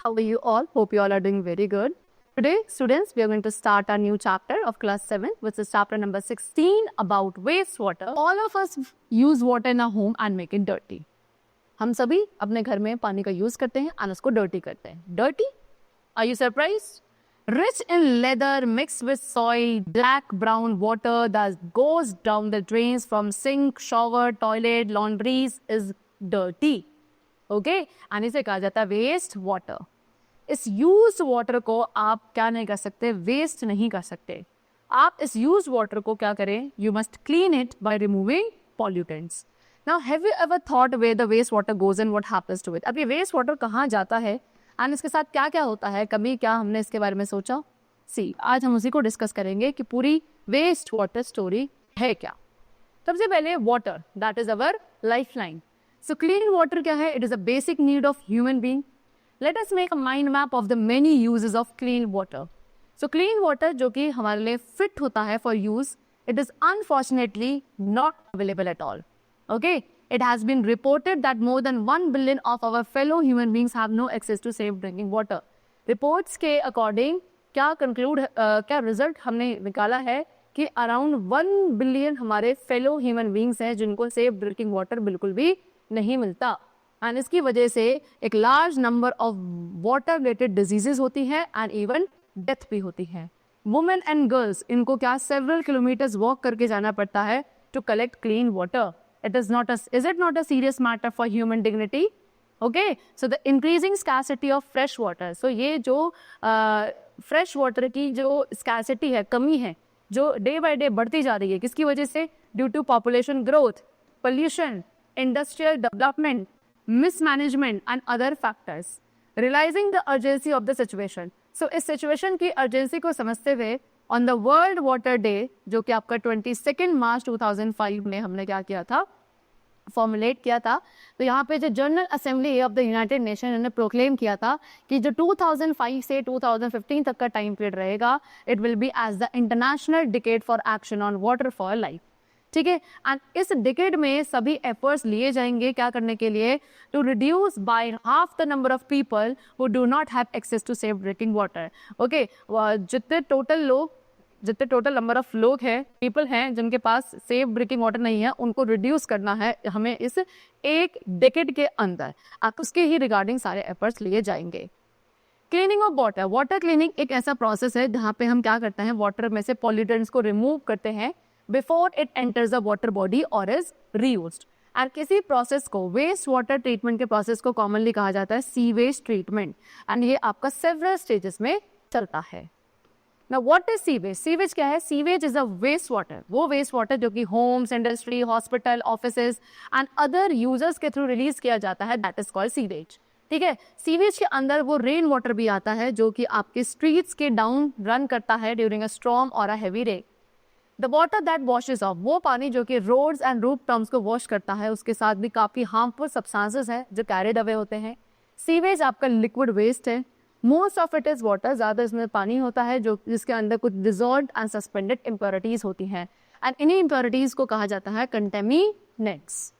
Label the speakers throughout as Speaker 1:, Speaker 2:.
Speaker 1: How are you all? Hope you all are doing very good. Today, students, we are going to start our new chapter of class 7, which is chapter number 16 about wastewater. All of us use water in our home and make it dirty. हम सभी अपने घर में पानी का use करते हैं और उसको डर्टी करते हैं. Dirty? Are you surprised? Rich in leather mixed with soil, black brown water that goes down the drains from sink, shower, toilet, laundries is dirty. Okay? and इसे कहा जाता है वेस्ट वाटर. इस यूज वाटर को आप क्या नहीं कर सकते, वेस्ट नहीं कर सकते. आप इस यूज वाटर को क्या करें, you must clean it by removing pollutants. Now have you ever thought where the waste water goes and what happens to it. अब ये वेस्ट वाटर कहाँ जाता है एंड इसके साथ क्या क्या होता है, कभी क्या हमने इसके बारे में सोचा? आज हम उसी को डिस्कस करेंगे कि पूरी वेस्ट वाटर स्टोरी है क्या. सबसे पहले water, that is our life line. So clean water क्या है? It is a basic need of human being. Let us make a mind map of the many uses of clean water. So clean water जो कि हमारे लिए fit होता है for use, it is unfortunately not available at all. Okay, it has been reported that more than 1 billion of our fellow human beings have no access to safe drinking water. Reports के according क्या क्या result हमने निकाला है कि around 1 billion हमारे fellow human beings हैं जिनको safe drinking water बिल्कुल भी नहीं मिलता. and इसकी वजह से एक large number of water related diseases होती हैं and even death भी होती है. Women and girls इनको क्या several kilometers walk करके जाना पड़ता है to collect clean water. Is it not a serious matter for human dignity? Okay, so the increasing scarcity of fresh water. So ये जो fresh water की जो scarcity है, कमी है, जो day by day बढ़ती जा रही है, किसकी वजह से? Due to population growth, pollution, industrial development, mismanagement and other factors. Realizing the urgency of the situation. So इस situation की urgency को समझते हुए on the world water day, जो कि आपका 22 मार्च 2005 में हमने क्या किया था, फॉर्मुलेट किया था. तो यहाँ पे जो general assembly of the United Nation ने प्रोक्लेम किया था कि जो 2005 से 2015 तक का टाइम पीरियड रहेगा, it will be as the international decade for action on water for life. ठीक है, एंड इस डिकेड में सभी एफर्ट्स लिए जाएंगे क्या करने के लिए? To reduce by half the number of people who do not have access to safe drinking water. Okay, जितने टोटल नंबर ऑफ लोग हैं, पीपल हैं जिनके पास सेफ ड्रिंकिंग वाटर नहीं है, उनको रिड्यूस करना है हमें इस एक डिकेड के अंदर. आप उसके ही रिगार्डिंग सारे एफर्ट्स लिए जाएंगे. Cleaning of water. Water cleaning एक ऐसा प्रोसेस है जहाँ पे हम क्या करते हैं, वाटर में से पॉल्यूटेंट्स को रिमूव करते हैं before it enters the water body और इज रीयूज्ड. एंड किसी प्रोसेस को, वेस्ट वाटर ट्रीटमेंट के प्रोसेस को कॉमनली कहा जाता है सीवेज ट्रीटमेंट. एंड ये आपका सेवरल स्टेजेस में चलता है. Now what is sewage? Sewage क्या है? Sewage is a waste water. वो waste water जो कि homes, industry, hospital, offices and other users के through release किया जाता है, that is called sewage. ठीक है, सीवेज के अंदर वो रेन वाटर भी आता है जो कि आपके स्ट्रीट्स के डाउन रन करता है ड्यूरिंग अ स्टॉर्म और a heavy rain. The water that washes of, वो पानी जो कि रोड्स एंड रूफ टर्म्स को वॉश करता है, उसके साथ भी काफी हार्मफुल सब्सटेंसेस है जो कैरिड अवे होते हैं. सीवेज आपका लिक्विड वेस्ट है. Most of it is water, ज्यादा इसमें पानी होता है जो जिसके अंदर कुछ डिजॉल्व्ड एंड सस्पेंडेड इम्प्योरिटीज होती हैं. एंड इन्हीं इम्प्योरिटीज को कहा जाता है कंटेमिनेंट्स.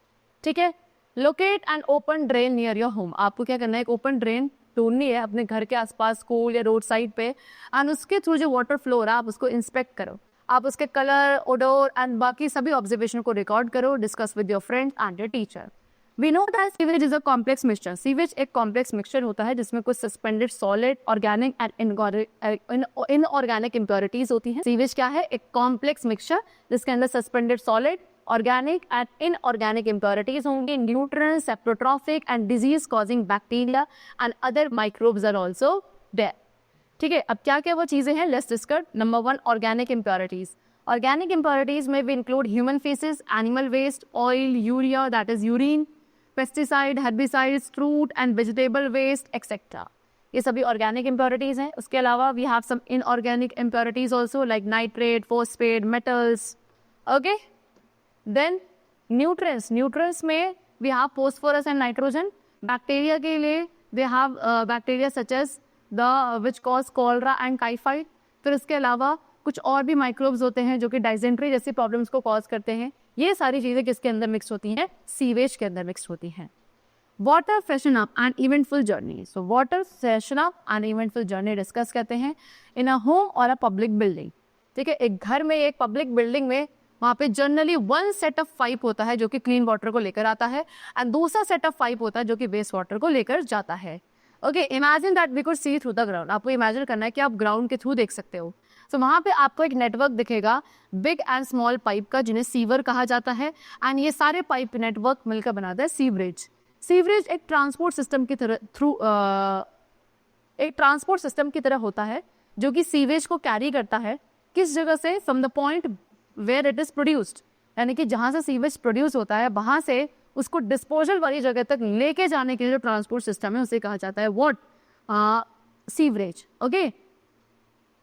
Speaker 1: ठीक है, locate and open drain near your home. आपको क्या करना है, एक ओपन ड्रेन ढूंढनी है अपने घर के आसपास, स्कूल या रोड साइड पे, एंड उसके थ्रू जो वाटर फ्लो रहा है आप उसको इंस्पेक्ट करो. आप उसके कलर, ओडोर एंड बाकी सभी ऑब्जर्वेशन को रिकॉर्ड करो, discuss with your friends and your teacher. We know that sewage is a complex mixture. Sewage एक complex mixture होता है जिसमें कुछ suspended solid, organic and inorganic impurities होती हैं. Sewage क्या है? एक complex mixture जिसके अंदर suspended solid, organic and inorganic impurities होंगे, nutrients, saprotrophic and disease causing bacteria and other microbes are also there. ठीक है, अब क्या क्या वो चीज़ें हैं, let's discuss. Number 1, organic impurities. Organic impurities may be include human feces, animal waste, oil, urea, that is urine, pesticide, herbicides, fruit and vegetable waste, etc. ये सभी organic impurities हैं. उसके अलावा we have some inorganic impurities also like nitrate, phosphate, metals. Okay? Then nutrients. Nutrients में we have phosphorus and nitrogen. Bacteria के लिए we have bacteria such as the which cause cholera and typhoid. फिर इसके अलावा कुछ और भी microbes होते हैं जो कि डाइजेंट्री जैसी प्रॉब्लम्स को कॉज करते हैं. ये सारी चीज़ें किसके अंदर मिक्स होती हैं? सीवेज के अंदर मिक्स होती हैं. Water freshen up and eventful journey. So water freshen up and eventful journey discuss करते हैं इन अ होम और अ पब्लिक बिल्डिंग। ठीक है, एक घर में, एक पब्लिक बिल्डिंग में, वहाँ पे generally one set of pipe होता है जो कि क्लीन वाटर को लेकर आता है, एंड दूसरा सेट ऑफ पाइप होता है जो कि वेस्ट वाटर को लेकर जाता है। Okay, imagine that we could see through the ground. आपको इमेजिन करना है कि आप ग्राउंड के थ्रू देख सकते हो। सो वहाँ पे आपको एक नेटवर्क दिखेगा बिग एंड स्मॉल पाइप का, जिन्हें सीवर कहा जाता है, एंड ये सारे पाइप नेटवर्क मिलकर बनाता है सीवरेज। सीवरेज एक ट्रांसपोर्ट सिस्टम की तरह एक ट्रांसपोर्ट सिस्टम की तरह होता है जो कि सीवेज को कैरी करता है किस जगह से, from the point where it is produced, यानी कि जहां से सीवेज प्रोड्यूस होता है वहां से उसको डिस्पोजल वाली जगह तक लेके जाने के लिए जो ट्रांसपोर्ट सिस्टम है उसे कहा जाता है what, sewerage. Okay,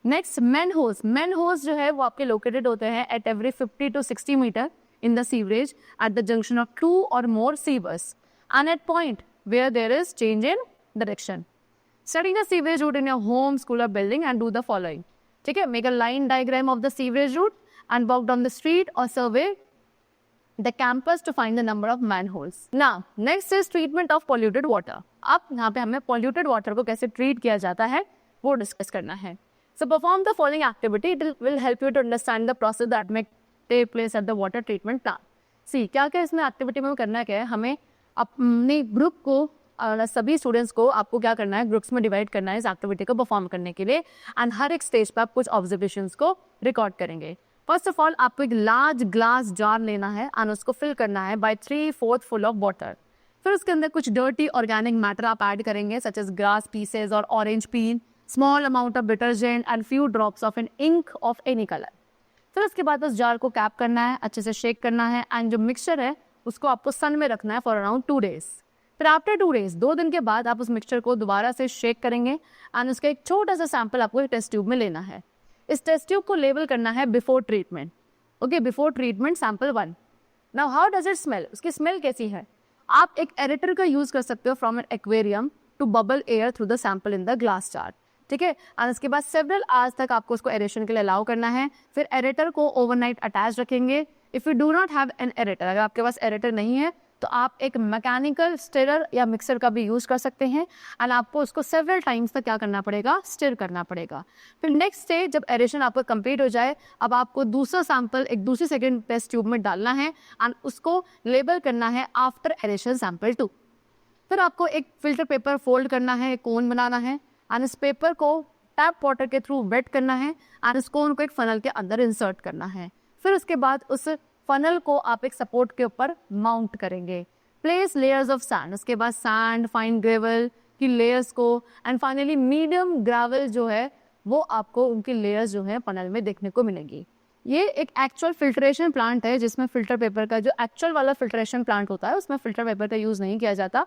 Speaker 1: next manholes. Manholes जो है वो आपके लोकेटेड होते हैं at every 50 to 60 metre in the sewerage at the junction of 2 or more sewers and at point where there is change in direction. Study the sewage route in your home, school or building and do the following. ठीक है, make a line diagram of the sewage route and walk down the street or survey the campus to find the number of manholes. Now, next is treatment of polluted water. अब यहाँ पे हमें polluted water को कैसे treat किया जाता है वो डिस्कस करना है. So perform the following activity. It will help you to understand the process that may take place at the water treatment plant. See, क्या क्या इसमें एक्टिविटी में करना क्या है, हमें अपने ग्रुप को सभी स्टूडेंट्स को आपको क्या करना है, ग्रुप्स में डिवाइड करना है इस एक्टिविटी को परफॉर्म करने के लिए, एंड हर एक स्टेज पर आप कुछ ऑब्जर्वेशंस को रिकॉर्ड करेंगे. फर्स्ट ऑफ ऑल आपको एक लार्ज ग्लास जार लेना है एंड उसको फिल करना है बाय 3/4 फुल ऑफ वाटर. फिर उसके अंदर कुछ डर्टी ऑर्गेनिक मैटर आप ऐड करेंगे सच एज ग्रास पीसेज और orange peel, small amount of detergent and few drops of an ink of any colour. फिर उसके बाद उस जार को कैप करना है, अच्छे से शेक करना है, एंड जो मिक्सचर है उसको आपको सन में रखना है फॉर अराउंड 2 days. फिर आफ्टर 2 days, 2 दिन के बाद आप उस मिक्सचर को दोबारा से शेक करेंगे एंड उसका एक छोटा सा सैंपल आपको टेस्ट ट्यूब में लेना है. इस टेस्ट ट्यूब को लेबल करना है before treatment. Okay, before treatment sample 1. Now how does it smell, उसकी स्मेल कैसी है. आप एक एरेटर का यूज कर सकते हो from an aquarium to bubble air through the sample in the glass jar. ठीक है, और उसके बाद सेवरल आवर्स तक आपको उसको एरेशन के लिए अलाउ करना है. फिर एरेटर को ओवरनाइट अटैच रखेंगे. If you do not have an aerator, अगर आपके पास एरेटर नहीं है तो आप एक मैकेनिकल स्टिरर या मिक्सर का भी यूज कर सकते हैं, एंड आपको उसको सेवरल टाइम्स तक क्या करना पड़ेगा, स्टिर करना पड़ेगा. फिर नेक्स्ट डे जब एरेशन आपका कंप्लीट हो जाए, अब आपको दूसरा सैंपल एक दूसरी सेकेंड टेस्ट ट्यूब में डालना है एंड उसको लेबल करना है आफ्टर एरेशन सैंपल 2. फिर आपको एक फिल्टर पेपर फोल्ड करना है, एक कोन बनाना है, एंड इस पेपर को टैप वाटर के थ्रू वेट करना है एंड इस कोन को एक फनल के अंदर इंसर्ट करना है. फिर उसके बाद उस फनल को आप एक सपोर्ट के ऊपर माउंट करेंगे. प्लेस लेयर्स ऑफ सैंड, उसके बाद सैंड, फाइन ग्रेवल की लेयर्स को, एंड फाइनली मीडियम ग्रेवल जो है वो आपको उनकी लेयर्स जो है फनल में देखने को मिलेगी. ये एक एक्चुअल फिल्ट्रेशन प्लांट है जिसमें फिल्टर पेपर का, जो एक्चुअल वाला फिल्ट्रेशन प्लांट होता है उसमें फिल्टर पेपर का यूज नहीं किया जाता.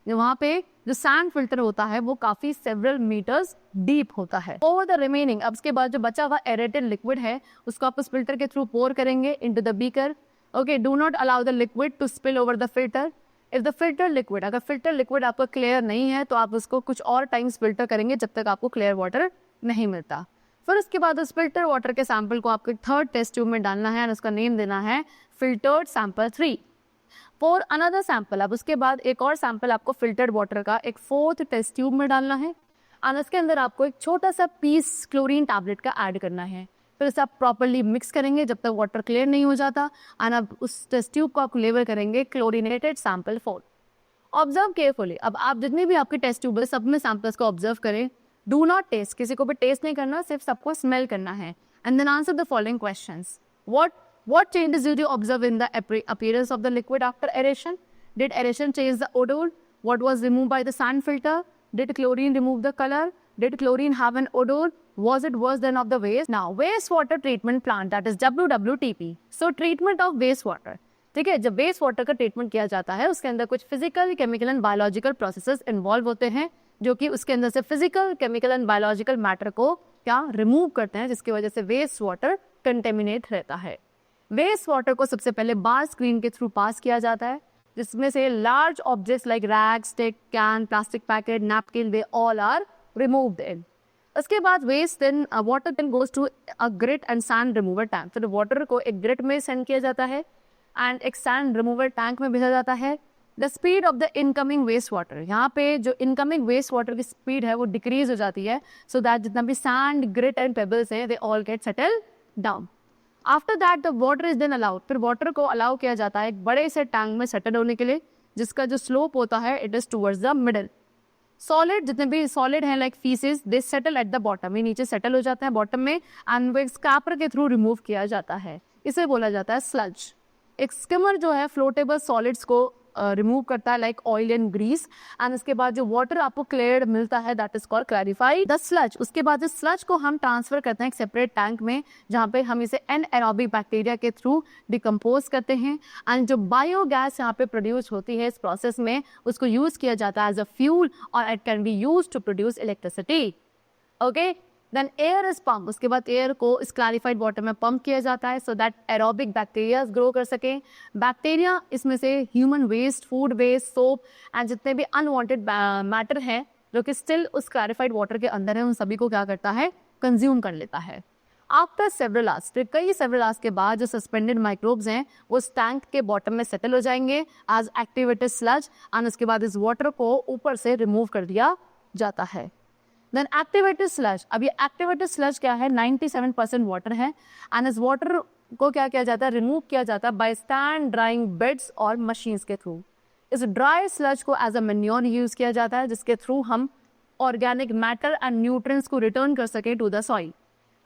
Speaker 1: वहाँ पे जो सैंड फिल्टर होता है वो काफी सेवरल मीटर्स डीप होता है. ओवर द रिमेनिंग, अब उसके बाद जो बचा हुआ एरेटेड लिक्विड है उसको आप उस फिल्टर के थ्रू पोर करेंगे into the beaker. Okay, do not allow the liquid to spill over the filter. If the filter liquid, अगर फिल्टर लिक्विड आपका क्लियर नहीं है तो आप उसको कुछ और टाइम्स फिल्टर करेंगे जब तक आपको क्लियर वाटर नहीं मिलता. फिर उसके बाद उस फिल्टर वाटर के सैंपल को आपको एक थर्ड टेस्ट ट्यूब में डालना है और उसका नेम देना है filtered sample 3. For another sample, अब उसके बाद एक और सैंपल आपको फिल्टर्ड वाटर का एक 4th टेस्ट ट्यूब में डालना है और उसके अंदर आपको एक छोटा सा पीस क्लोरीन टैबलेट का ऐड करना है. फिर इसे आप प्रॉपर्ली मिक्स करेंगे जब तक वाटर क्लियर नहीं हो जाता, और अब उस टेस्ट ट्यूब को आप लेबल करेंगे क्लोरीनेटेड सैंपल 4. ऑब्जर्व केयरफुली, अब आप जितनी भी आपके टेस्ट ट्यूब है सब में सैंपल्स को ऑब्जर्व करें. डू नॉट टेस्ट, किसी को भी टेस्ट नहीं करना, सिर्फ सबको स्मेल करना है. And then answer the following questions. What changes did you observe in the appearance of the liquid after aeration? Did aeration change the odor? What was removed by the sand filter? Did chlorine remove the color? Did chlorine have an odor? Was it worse than of the waste? Now, wastewater treatment plant, that is WWTP. So, treatment of wastewater. ठीक है, जब waste water का treatment किया जाता है उसके अंदर कुछ physical, chemical and biological processes involve होते हैं जो कि उसके अंदर से physical, chemical and biological matter को क्या रिमूव करते हैं, जिसकी वजह से वेस्ट वाटर कंटेमिनेट रहता है. वेस्ट वाटर को सबसे पहले बार स्क्रीन के थ्रू पास किया जाता है जिसमें से large objects like rag, stick, can, plastic packet, napkin, they all are removed in. उसके बाद waste then water then goes to a grit and sand remover tank. फिर वाटर को एक ग्रिट में सेंड किया जाता है एंड एक सैंड रिमूवर टैंक में भेजा जाता है the speed of the incoming waste water, यहाँ पे जो इनकमिंग वेस्ट वाटर की स्पीड है वो डिक्रीज हो जाती है, सो दैट जितना भी सैंड, ग्रिट एंड पेबल्स है they all get settle down. After that the water is then allowed, फिर वाटर को अलाउ किया जाता है एक बड़े से टैंक में सेटल होने के लिए, जिसका जो स्लोप होता है it is towards the middle. Solid, जितने भी सॉलिड हैं like faeces, they settle at the bottom, ये नीचे सेटल हो जाता है बॉटम में, एंड वो एक स्क्रैपर के थ्रू रिमूव किया जाता है. इसे बोला जाता है स्लज. एक स्किमर जो है फ्लोटेबल सॉलिड्स को रिमूव करता है like oil and grease, and इसके बाद जो वाटर आपको क्लियर मिलता है that is called clarified the sludge. उसके बाद इस स्लज को हम ट्रांसफर करते हैं एक सेपरेट टैंक में, जहाँ पे हम इसे एनएरोबिक बैक्टीरिया के थ्रू डिकम्पोज करते हैं, एंड जो बायोगैस यहाँ पे प्रोड्यूस होती है इस प्रोसेस में, उसको यूज किया जाता है एज अ फ्यूल और it can be use to produce electricity. Okay, then air is pump, उसके बाद एयर को इस क्लैरिफाइड वाटर में पंप किया जाता है so that aerobic bacteria grow कर सके. बैक्टीरिया इसमें से human waste, food waste, soap and जितने भी अनवांटेड मैटर है जो कि स्टिल उस क्लैरिफाइड वाटर के अंदर है, उन सभी को क्या करता है, कंज्यूम कर लेता है. आफ्टर सेवरल आवर्स, फिर कई सेवरल आवर्स के बाद जो सस्पेंडेड माइक्रोब्स हैं वो उस टैंक के बॉटम में सेटल हो जाएंगे एज एक्टिवेटेड स्लज, एंड उसके बाद इस वाटर को ऊपर से रिमूव कर दिया जाता है. देन एक्टिवेटेड स्लज, अब ये एक्टिवेटेड स्लज क्या है, 97% वाटर है, एंड इस वाटर को क्या किया जाता है, रिमूव किया जाता है बाय स्टैंड ड्राइंग बेड्स और मशीन्स के थ्रू. इस ड्राई स्लज को एज अ मैन्योर यूज किया जाता है, जिसके थ्रू हम ऑर्गेनिक मैटर एंड न्यूट्रिएंट्स को रिटर्न कर सके टू द सॉइल.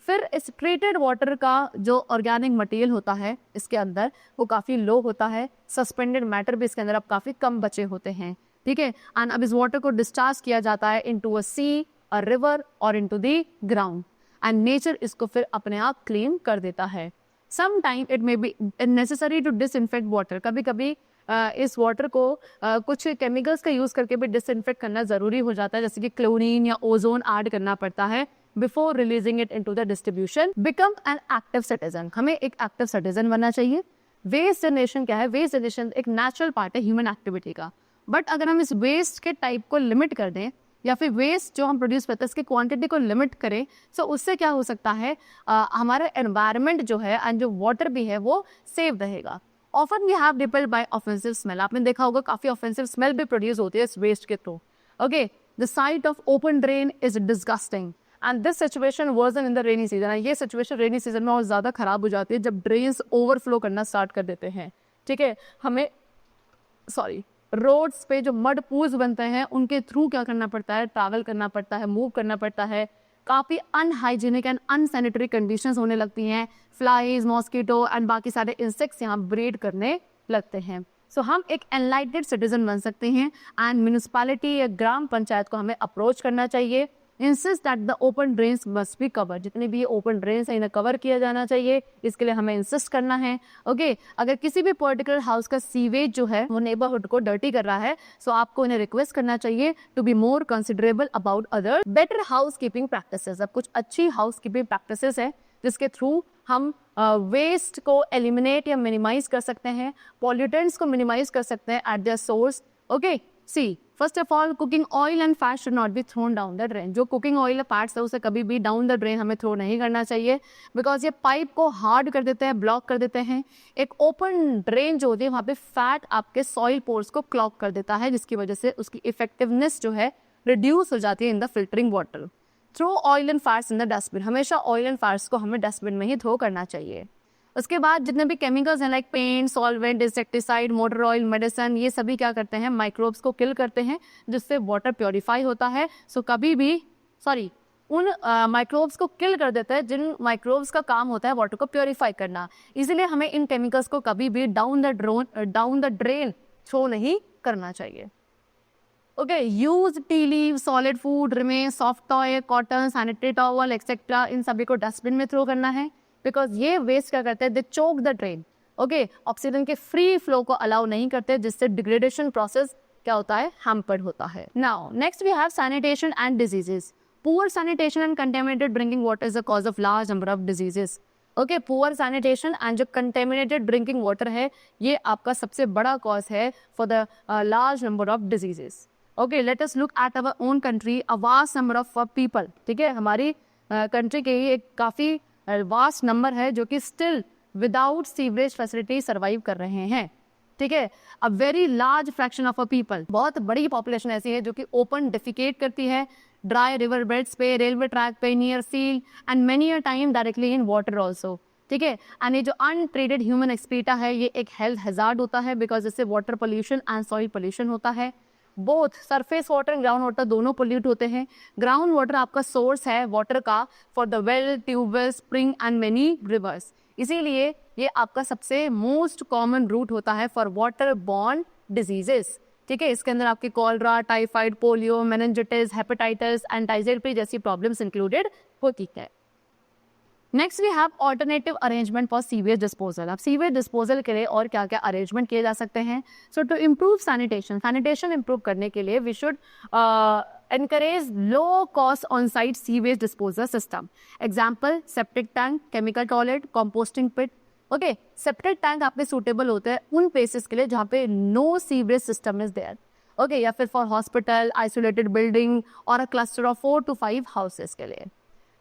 Speaker 1: फिर इस ट्रीटेड वाटर का जो ऑर्गेनिक मटेरियल होता है इसके अंदर वो काफ़ी लो होता है, सस्पेंडेड मैटर भी इसके अंदर अब काफ़ी कम बचे होते हैं. ठीक है, एंड अब इस वाटर को डिस्चार्ज किया जाता है into a sea, a river or into the ground, and nature इसको फिर अपने आप क्लीन कर देता है. Sometime it may be necessary to disinfect water, कभी कभी इस वाटर को कुछ केमिकल्स का यूज करके भी डिसइंफेक्ट करना जरूरी हो जाता है, जैसे कि क्लोरीन या ओजोन ऐड करना पड़ता है before releasing it into the distribution. Become an active citizen, हमें एक एक्टिव सिटीजन बनना चाहिए. वेस्ट जनरेशन क्या है, वेस्ट जनरेशन एक नेचुरल पार्ट है ह्यूमन एक्टिविटी का, बट अगर हम इस वेस्ट के टाइप को लिमिट कर दें या फिर वेस्ट जो हम प्रोड्यूस करते हैं इसकी क्वांटिटी को लिमिट करें, सो उससे क्या हो सकता है, हमारा एनवायरनमेंट जो है एंड जो वाटर भी है वो सेव रहेगा. Often we have repelled by offensive smell, आपने देखा होगा काफी ऑफेंसिव स्मेल भी प्रोड्यूस होती है इस वेस्ट के थ्रू. Okay, the sight of open drain is disgusting and this situation worsen in the rainy season. ये सिचुएशन रेनी सीजन में और ज्यादा खराब हो जाती है जब ड्रेन्स ओवरफ्लो करना स्टार्ट कर देते हैं. ठीक है, हमें रोड्स पे जो मड पूल्स बनते हैं उनके थ्रू क्या करना पड़ता है, ट्रैवल करना पड़ता है, मूव करना पड़ता है. काफ़ी अनहाइजीनिक एंड अनसैनिटरी कंडीशंस होने लगती हैं. फ्लाइज, मॉस्किटो एंड बाकी सारे इंसेक्ट्स यहाँ ब्रीड करने लगते हैं. सो हम एक एनलाइटेड सिटीजन बन सकते हैं एंड म्यूनिसिपैलिटी या ग्राम पंचायत को हमें अप्रोच करना चाहिए. Insist that the open drains must be cover, जितने भी ये ओपन ड्रेन्स हैं इन्हें कवर किया जाना चाहिए, इसके लिए हमें इंसिस्ट करना है. ओके, अगर किसी भी पर्टिकुलर हाउस का सीवेज जो है वो नेबरहुड को डर्टी कर रहा है, सो आपको इन्हें रिक्वेस्ट करना चाहिए to be more considerable about other. Better house keeping practices, अब कुछ अच्छी हाउस कीपिंग प्रैक्टिसेस है जिसके थ्रू हम वेस्ट को एलिमिनेट या मिनिमाइज कर सकते हैं, पॉल्यूटेंट्स को मिनिमाइज कर सकते हैं at their source. Okay, see first of all cooking oil and fat should not be thrown down the drain. जो कुकिंग ऑयल फैट्स है उसे कभी भी डाउन द ड्रेन हमें थ्रो नहीं करना चाहिए, बिकॉज ये पाइप को हार्ड कर देते हैं, ब्लॉक कर देते हैं. एक ओपन ड्रेन जो होती है वहाँ पे फैट आपके सॉइल पोर्स को क्लॉग कर देता है, जिसकी वजह से उसकी इफेक्टिवनेस जो है रिड्यूस हो जाती है in the filtering water. Throw oil and fats in the dustbin, हमेशा ऑयल एंड फैट्स को हमें डस्टबिन में ही थ्रो करना चाहिए. उसके बाद जितने भी केमिकल्स हैं like paint, solvent, insecticide, motor oil, medicine, ये सभी क्या करते हैं, माइक्रोब्स को किल करते हैं जिससे वाटर प्योरीफाई होता है. सो कभी भी उन माइक्रोब्स को किल कर देता है जिन माइक्रोब्स का काम होता है वाटर को प्योरीफाई करना. इसीलिए हमें इन केमिकल्स को कभी भी डाउन द ड्रेन थ्रो नहीं करना चाहिए. Okay, used tea leave, solid food, remain, soft toy, cotton, sanitary towel etcetera, इन सभी को डस्टबिन में थ्रो करना है, बिकॉज ये वेस्ट क्या करते हैं, दे चोक द ड्रेन. ओके, ऑक्सीजन के फ्री फ्लो को अलाउ नहीं करते, जिससे डिग्रेडेशन प्रोसेस क्या होता है, हैम्पर्ड होता है. Now next we have sanitation and diseases. Poor sanitation and contaminated drinking water is the cause of large number of diseases. Okay, poor sanitation and जो कंटेमिनेटेड ड्रिंकिंग वाटर है ये आपका सबसे बड़ा कॉज है for the large number of diseases. Okay, let us look at our own country, a vast number of people. ठीक है, हमारी कंट्री के ही एक काफ़ी वास्ट नंबर है जो कि still without sewerage facility survive कर रहे हैं. ठीक है। A very large fraction of a people, बहुत बड़ी पॉपुलेशन ऐसी है जो कि ओपन डिफिकेट करती है ड्राई रिवर बेड्स पे, रेलवे ट्रैक पे, near seal and many a time directly in water also, ठीक है। एंड ये जो अनट्रीटेड ह्यूमन एक्सपीटा है ये एक हेल्थ हैजार्ड होता है बिकॉज इससे water pollution and soil pollution होता है। Both surface water and ground water दोनों पोल्यूट होते हैं। ग्राउंड वाटर आपका सोर्स है वाटर का for the well, tubewell, spring and many rivers, इसीलिए ये आपका सबसे मोस्ट कॉमन रूट होता है फॉर वाटर बॉर्न डिजीजेस, ठीक है। इसके अंदर आपके cholera, typhoid, polio, meningitis, hepatitis and dysentery जैसी प्रॉब्लम्स इंक्लूडेड होती है। Next we have alternative arrangement for sewage disposal. अब सीवेज डिस्पोजल के लिए और क्या क्या अरेंजमेंट किए जा सकते हैं? So to improve sanitation improve करने के लिए we should encourage low cost on-site sewage disposal system. Example, septic tank, chemical toilet, composting pit. ओके, सेप्टिक टैंक आपके सूटेबल होते हैं उन प्लेसेस के लिए जहाँ पे no sewage system is there, okay, या फिर फॉर हॉस्पिटल, आइसोलेटेड बिल्डिंग और a cluster of 4 to 5 houses के लिए।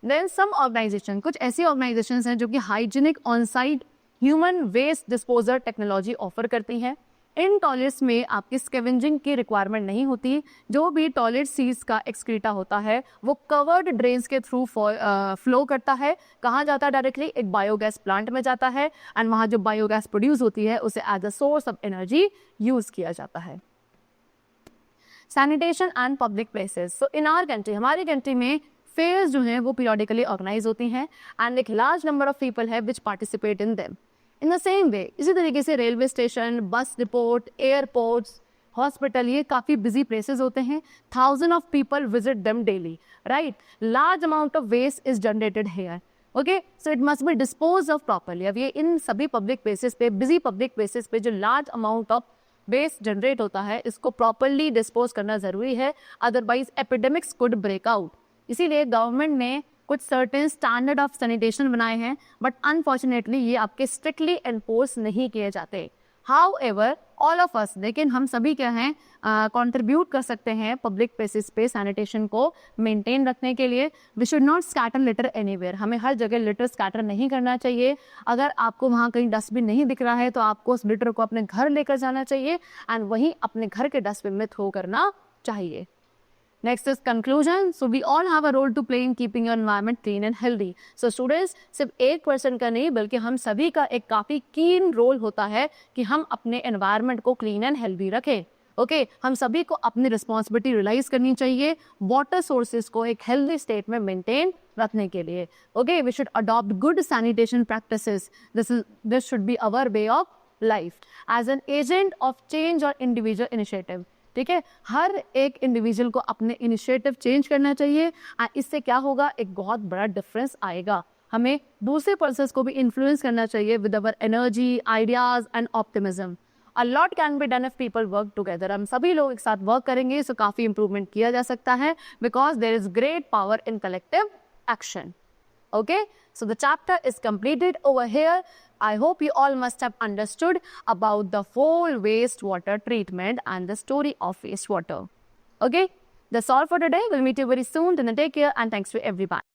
Speaker 1: देन सम ऑर्गेनाइजेशन, कुछ ऐसी ऑर्गेनाइजेशंस हैं जो कि hygienic on site human waste disposal technology offer करती हैं। इन टॉयलेट्स में आपकी स्कैवेंजिंग की रिक्वायरमेंट नहीं होती। जो भी टॉयलेट सीट्स का एक्सक्रीटा होता है वो कवर्ड ड्रेन्स के थ्रू फ्लो करता है। कहाँ जाता है? डायरेक्टली एक बायोगैस प्लांट में जाता है एंड वहाँ जो बायोगैस प्रोड्यूस होती है उसे as a source of energy use किया जाता है। Sanitation and public places. So in our country, हमारी कंट्री में फेयर्स जो हैं वो पीरियडिकली ऑर्गेनाइज होती हैं एंड एक लार्ज नंबर ऑफ पीपल है which participate in them. In the same way, इसी तरीके से railway station, bus depot, airports, hospital, ये काफ़ी बिजी प्लेसेस होते हैं। 1000 of people visit them daily, right. Large amount of waste is generated here, okay, so it must be dispose of properly. अब ये इन सभी पब्लिक प्लेसेस पे, busy public places पे जो large amount of waste generate होता है इसको प्रॉपरली डिस्पोज करना ज़रूरी है, otherwise epidemics could break out. इसीलिए गवर्नमेंट ने कुछ सर्टेन स्टैंडर्ड ऑफ सैनिटेशन बनाए हैं, बट अनफॉर्चुनेटली ये आपके स्ट्रिक्टली एनफोर्स नहीं किए जाते। हाउएवर ऑल ऑफ अस, लेकिन हम सभी क्या हैं, कंट्रीब्यूट कर सकते हैं पब्लिक प्लेसेस पे सैनिटेशन को मेंटेन रखने के लिए। We should not scatter litter anywhere, हमें हर जगह लिटर स्कैटर नहीं करना चाहिए। अगर आपको वहाँ कहीं डस्टबिन नहीं दिख रहा है तो आपको उस लिटर को अपने घर लेकर जाना चाहिए एंड वहीं अपने घर के डस्टबिन में थ्रो करना चाहिए। Next is conclusion. So we all have a role to play in keeping your environment clean and healthy. So students, सिर्फ एक पर्सन का नहीं बल्कि हम सभी का एक काफ़ी कीन रोल होता है कि हम अपने एनवायरनमेंट को क्लीन एंड हेल्दी रखें। ओके, हम सभी को अपनी रिस्पॉन्सिबिलिटी रियलाइज करनी चाहिए वाटर सोर्सेज को एक हेल्दी स्टेट में मेंटेन रखने के लिए। Okay, we should adopt good sanitation practices. This should be our way of life as an agent of change और इंडिविजुअल इनिशिएटिव, ठीक है। हर एक इंडिविजुअल को अपने इनिशिएटिव चेंज करना चाहिए और इससे क्या होगा, एक बहुत बड़ा डिफरेंस आएगा। हमें दूसरे पर्सन्स को भी इन्फ्लुएंस करना चाहिए with our energy, ideas and optimism. A lot can be done if people work together. हम सभी लोग एक साथ वर्क करेंगे तो काफ़ी इंप्रूवमेंट किया जा सकता है because there is great power in collective action. Okay, so the chapter is completed over here. I hope you all must have understood about the whole wastewater treatment and the story of wastewater. Okay, that's all for today. We'll meet you very soon. Then take care and thanks to everybody.